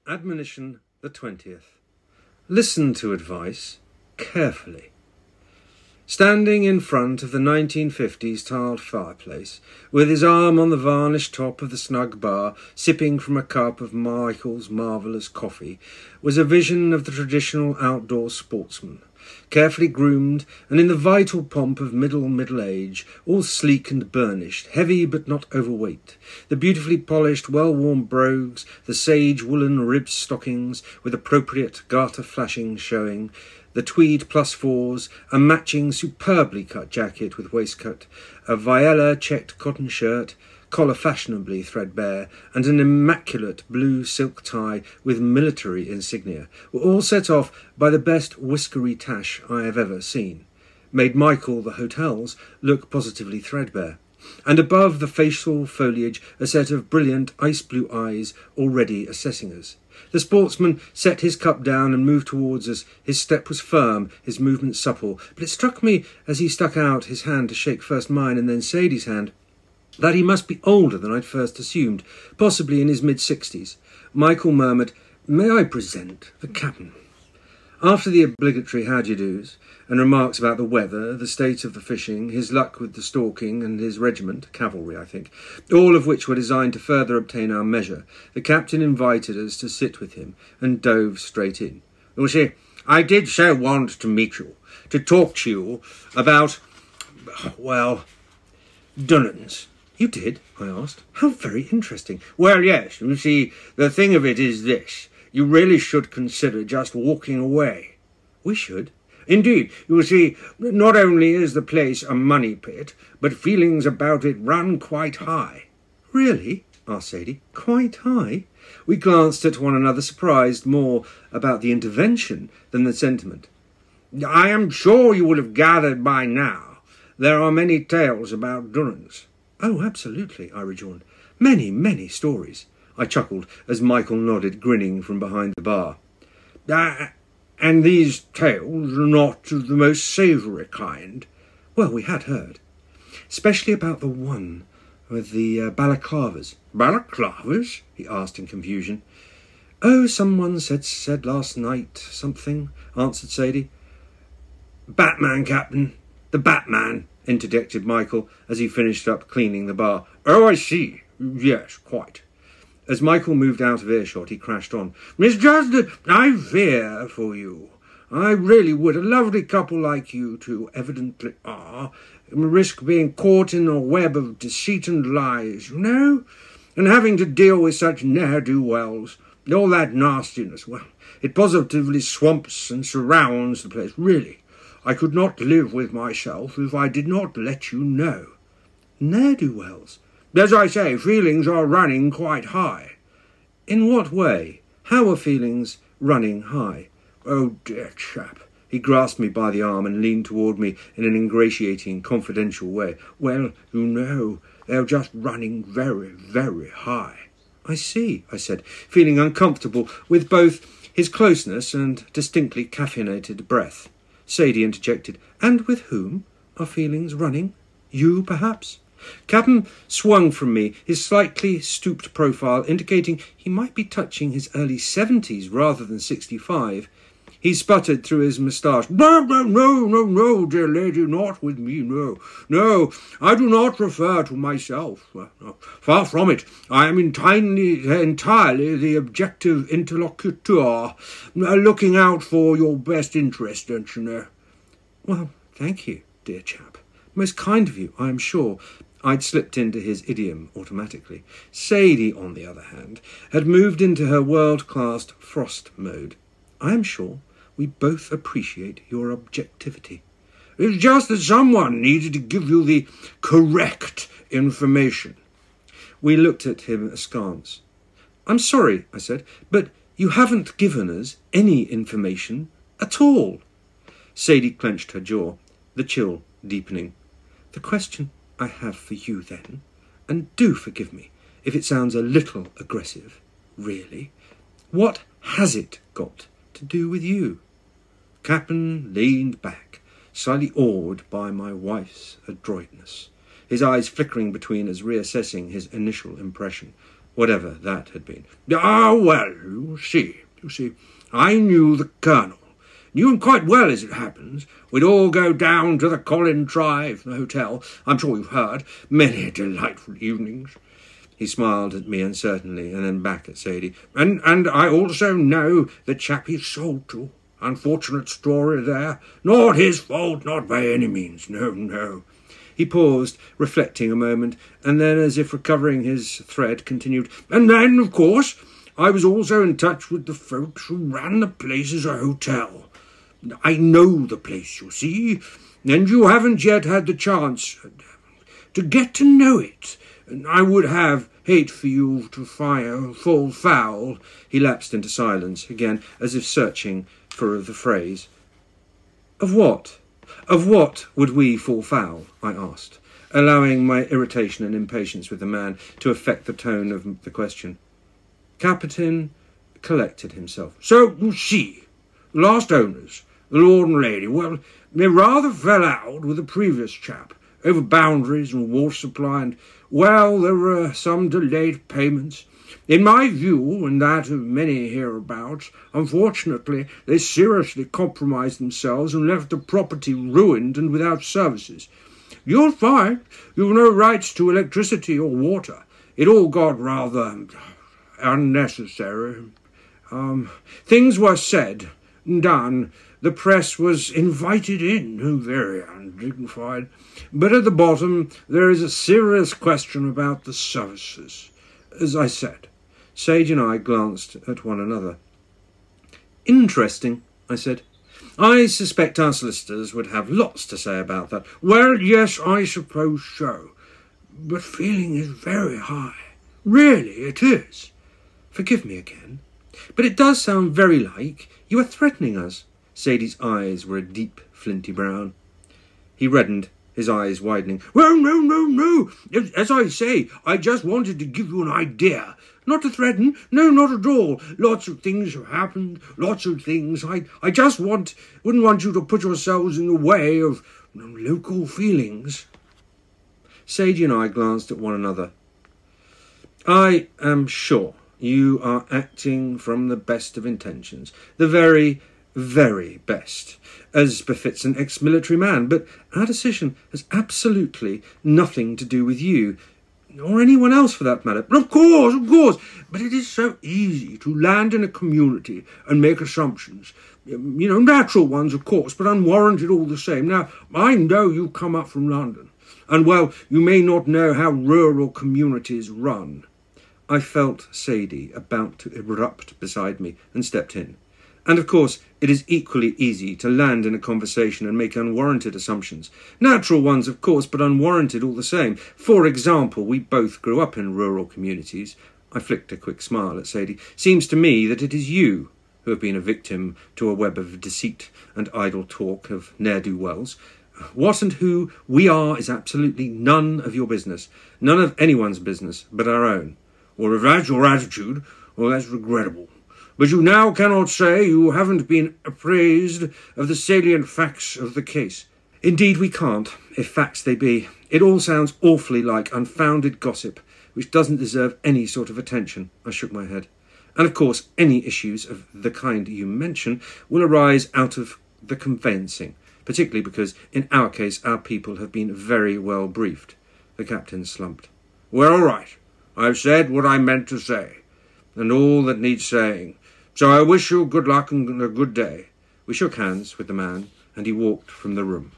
Admonition the 20th. Listen to advice carefully. Standing in front of the 1950s tiled fireplace, with his arm on the varnished top of the snug bar, sipping from a cup of Michael's marvellous coffee, was a vision of the traditional outdoor sportsman, carefully groomed and in the vital pomp of middle age, all sleek and burnished, heavy but not overweight, the beautifully polished, well-worn brogues, the sage woolen ribbed stockings with appropriate garter flashing showing, the tweed +4s, a matching superbly cut jacket with waistcoat, a Viella checked cotton shirt, collar fashionably threadbare, and an immaculate blue silk tie with military insignia, were all set off by the best whiskery tash I have ever seen, made Michael the hotels look positively threadbare, and above the facial foliage a set of brilliant ice-blue eyes already assessing us. The sportsman set his cup down and moved towards us. His step was firm, his movement supple, but it struck me as he stuck out his hand to shake first mine and then Sadie's hand, that he must be older than I'd first assumed, possibly in his mid-60s. Michael murmured, "May I present the captain?" After the obligatory how-do-you-dos, and remarks about the weather, the state of the fishing, his luck with the stalking, and his regiment, cavalry, I think, all of which were designed to further obtain our measure, the captain invited us to sit with him, and dove straight in. "You see, I did so want to meet you, to talk to you about, well, Dunnans." "You did?" I asked. "How very interesting." "Well, yes, you see, the thing of it is this. You really should consider just walking away." "We should?" "Indeed, you see, not only is the place a money pit, but feelings about it run quite high." "Really?" asked Sadie. "Quite high?" We glanced at one another, surprised more about the intervention than the sentiment. "I am sure you would have gathered by now. There are many tales about Dunnans." "Oh, absolutely," I rejoined. "Many stories." I chuckled as Michael nodded, grinning from behind the bar. "And these tales are not of the most savoury kind?" "Well, we had heard. Especially about the one with the balaclavas." "Balaclavas?" he asked in confusion. "Oh, someone said last night something," answered Sadie. "Batman, Captain. The Batman," interjected Michael as he finished up cleaning the bar. "Oh, I see. Yes, quite." As Michael moved out of earshot, he crashed on. "It's just that I fear for you. I really would. A lovely couple like you two evidently are. Risk being caught in a web of deceit and lies, you know? And having to deal with such ne'er-do-wells. All that nastiness. Well, it positively swamps and surrounds the place. Really, I could not live with myself if I did not let you know." "Ne'er-do-wells?" "As I say, feelings are running quite high." "In what way? How are feelings running high?" "Oh, dear chap." He grasped me by the arm and leaned toward me in an ingratiating, confidential way. "Well, you know, they're just running very, very high." "I see," I said, feeling uncomfortable with both his closeness and distinctly caffeinated breath. Sadie interjected, "And with whom are feelings running? You, perhaps?" Captain swung from me, his slightly stooped profile indicating he might be touching his early 70s rather than 65. He sputtered through his moustache. No, dear lady, not with me, no, I do not refer to myself. No, far from it. I am entirely the objective interlocutor, looking out for your best interest, don't you know?" "Well, thank you, dear chap. Most kind of you, I am sure." I'd slipped into his idiom automatically. Sadie, on the other hand, had moved into her world-class frost mode. "I am sure we both appreciate your objectivity." "It's just that someone needed to give you the correct information." We looked at him askance. "I'm sorry," I said, "but you haven't given us any information at all." Sadie clenched her jaw, the chill deepening. "The question I have for you then, and do forgive me if it sounds a little aggressive, really, what has it got to do with you?" Captain leaned back, slightly awed by my wife's adroitness, his eyes flickering between us, reassessing his initial impression. whatever that had been. Ah, well, you see, I knew the Colonel. Knew him quite well, as it happens. We'd all go down to the Colin Drive, the hotel. I'm sure you've heard. Many delightful evenings. He smiled at me uncertainly, and then back at Sadie. And I also know the chap he sold to. Unfortunate story there. Not his fault, not by any means. No. He paused, reflecting a moment, and then, as if recovering his thread, continued. And then, of course, I was also in touch with the folks who ran the place as a hotel. I know the place, you see, and you haven't yet had the chance to get to know it. And I would have hate for you to fall foul. He lapsed into silence again, as if searching for the phrase. Of what? Of what would we fall foul? I asked, allowing my irritation and impatience with the man to affect the tone of the question. Capitan collected himself. So, you see, the last owners, the Lord and Lady, well, they rather fell out with the previous chap over boundaries and water supply, and, well, there were some delayed payments. In my view, and that of many hereabouts, unfortunately, they seriously compromised themselves and left the property ruined and without services. You'll find you've no rights to electricity or water. It all got rather unnecessary. Things were said and done. The press was invited in, very undignified. But at the bottom there is a serious question about the services. As I said, Sage and I glanced at one another. Interesting, I said. I suspect our solicitors would have lots to say about that. Well, yes, I suppose so. But feeling is very high. Really, it is. Forgive me again, but it does sound very like you are threatening us. Sadie's eyes were a deep, flinty brown. He reddened, his eyes widening. Well, no. As I say, I just wanted to give you an idea. Not to threaten. No, not at all. Lots of things have happened. Lots of things. I just wouldn't want you to put yourselves in the way of local feelings. Sadie and I glanced at one another. I am sure you are acting from the best of intentions. The very, very best, as befits an ex-military man, but our decision has absolutely nothing to do with you, or anyone else for that matter. Of course, but it is so easy to land in a community and make assumptions. Natural ones, of course, but unwarranted all the same. Now, I know you come up from London, and, well, you may not know how rural communities run. I felt Sadie about to erupt beside me and stepped in. And of course, it is equally easy to land in a conversation and make unwarranted assumptions. Natural ones, of course, but unwarranted all the same. For example, we both grew up in rural communities. I flicked a quick smile at Sadie. Seems to me that it is you who have been a victim to a web of deceit and idle talk of ne'er-do-wells. What and who we are is absolutely none of your business. None of anyone's business but our own. Well, if that's your attitude, well, that's regrettable. But you now cannot say you haven't been appraised of the salient facts of the case. Indeed we can't, if facts they be. It all sounds awfully like unfounded gossip, which doesn't deserve any sort of attention. I shook my head. And of course, any issues of the kind you mention will arise out of the conveyancing, particularly because, in our case, our people have been very well briefed. The captain slumped. Well, all right. I've said what I meant to say, and all that needs saying. So I wish you good luck and a good day. We shook hands with the man, and he walked from the room.